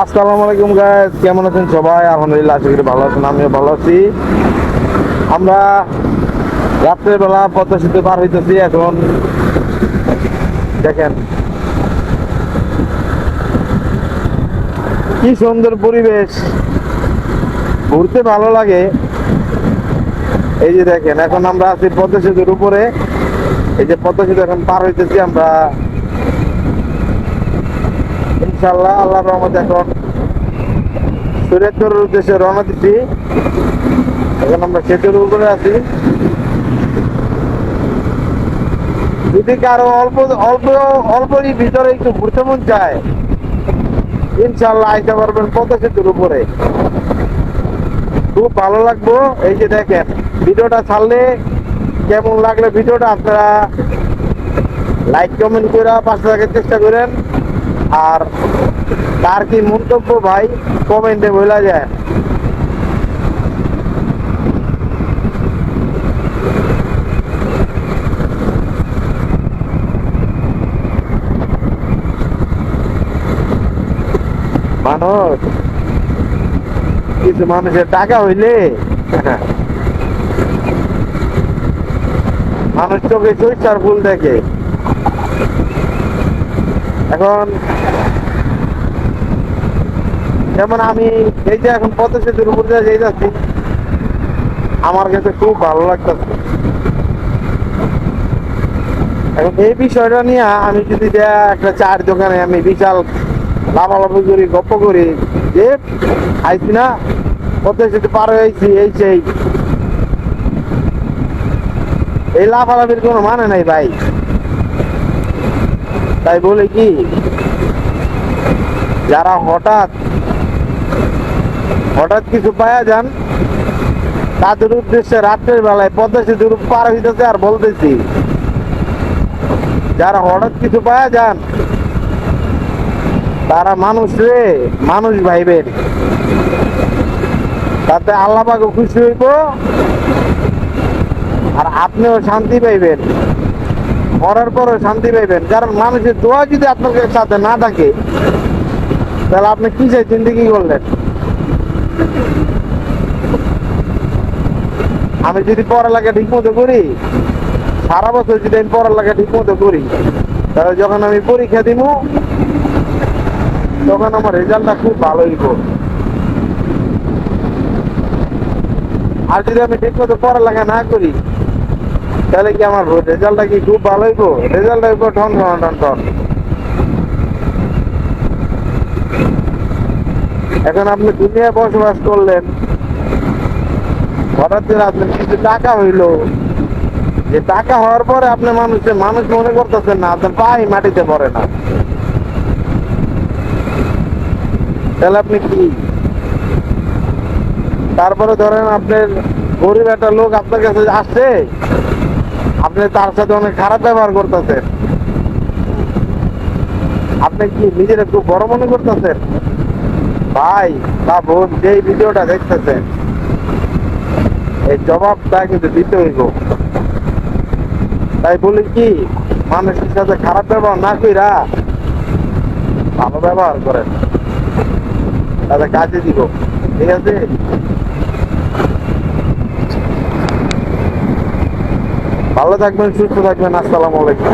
আসসালামু আলাইকুম গাইস, কেমন আছেন সবাই? আলহামদুলিল্লাহ, আশা করি ভালো আছেন। আমিও ভালো আছি। আমরা রাত্রের বেলা পদ্মা সেতু পার হইতেছি। এখন দেখেন কি সুন্দর পরিবেশ, ঘুরতে ভালো লাগে। এই যে দেখেন, এখন আমরা আছি পদ্মা সেতুর উপরে। এই যে পদ্মা সেতু এখন পার হইতেছি আমরা, ইনশাল্লাহ আল্লাহর রহমতে। এখন সুরেশ্বরের উদ্দেশ্যে রওনা দিচ্ছি। এখন আমরা সেতুর উপরে আছি। যদি কারো অল্প অল্প অল্পই ভিতরে একটু ঘুরতে মন চায়, ইনশাল্লাহ আইতে পারবেন পদ্মা সেতুর উপরে। খুব ভালো লাগবো। এই যে দেখেন, ভিডিওটা ছাড়লে কেমন লাগলে ভিডিওটা আপনারা লাইক কমেন্ট করে পাশে থাকার চেষ্টা করেন। আর তার কি মন্তব্য ভাই কমেন্টে বলা যায়। মানুষ, কিছু মানুষের টাকা হইলে মানুষ চোখে সরিষার ফুল দেখে। এখন যেমন আমি এই যে এখন পদ্মা সেতুর উপর দিয়ে যাচ্ছি, আমার কাছে খুব ভালো লাগতেছে। এখন এই বিষয়টা নিয়ে আমি যদি একটা চার দোকানে আমি বিশাল লাফালাফি করি, গপ্প করি যে আইছি না, পদ্মা সেতু পার হয়েছি, এই সেই, এই লাফালাফির কোনো মানে নাই ভাই। তাই বলে কি, যারা হঠাৎ হঠাৎ কিছু পাওয়া যান, তাদের উদ্দেশ্যে রাত্রের বেলায় পদ্মা সেতুর পার হইতেছে আর বলতেছি, যারা হঠাৎ কিছু পাওয়া যান তারা মানুষ ভাইবেন। তাতে আল্লাহ পাকও খুশি হইব আর আপনিও শান্তি পাইবেন, মরার পরও শান্তি পাইবেন। কারণ মানুষের দোয়া যদি আপনার সাথে না থাকে, তাহলে আপনি কি চাই জিন্দেগি করলেন? আমি যদি পড়ালেখা ঠিক মতো করি, সারা বছর যদি আমি পড়ালেখা ঠিক মতো করি, তাহলে যখন আমি পরীক্ষা দিব, তখন আমার রেজাল্টটা খুব ভালো হইব। আর যদি আমি ঠিক মতো পড়ালেখা না করি, তাহলে কি আমার রেজাল্টটা কি খুব ভালো হইব? রেজাল্ট হইব ঠন ঠন ঠন ঠন। এখন আপনি দুনিয়ায় বসবাস করলেন, হঠাৎ করে আপনার কিছু টাকা হইলো, যে টাকা হওয়ার পরে আপনি মানুষ মনে করতেছেন না, আপনার পায়ে মাটিতে পড়ে না, তাহলে আপনি কি? তারপরে ধরেন আপনার গরিব একটা লোক আপনার কাছে আসছে, আপনি তার সাথে অনেক খারাপ ব্যবহার করতেছেন, আপনি কি নিজের একটু বড় মনে করতেছেন? ভাই বা বোন, যেই ভিডিওটা দেখতেছেন, এই জবাবটা কিন্তু দিতে হইব। তাই বলি কি, মানুষের সাথে খারাপ ব্যবহার না কইরা ভালো ব্যবহার করেন, তাদের কাজে দিব। ঠিক আছে? ভালো থাকবেন, সুস্থ থাকবেন। আসসালামু আলাইকুম।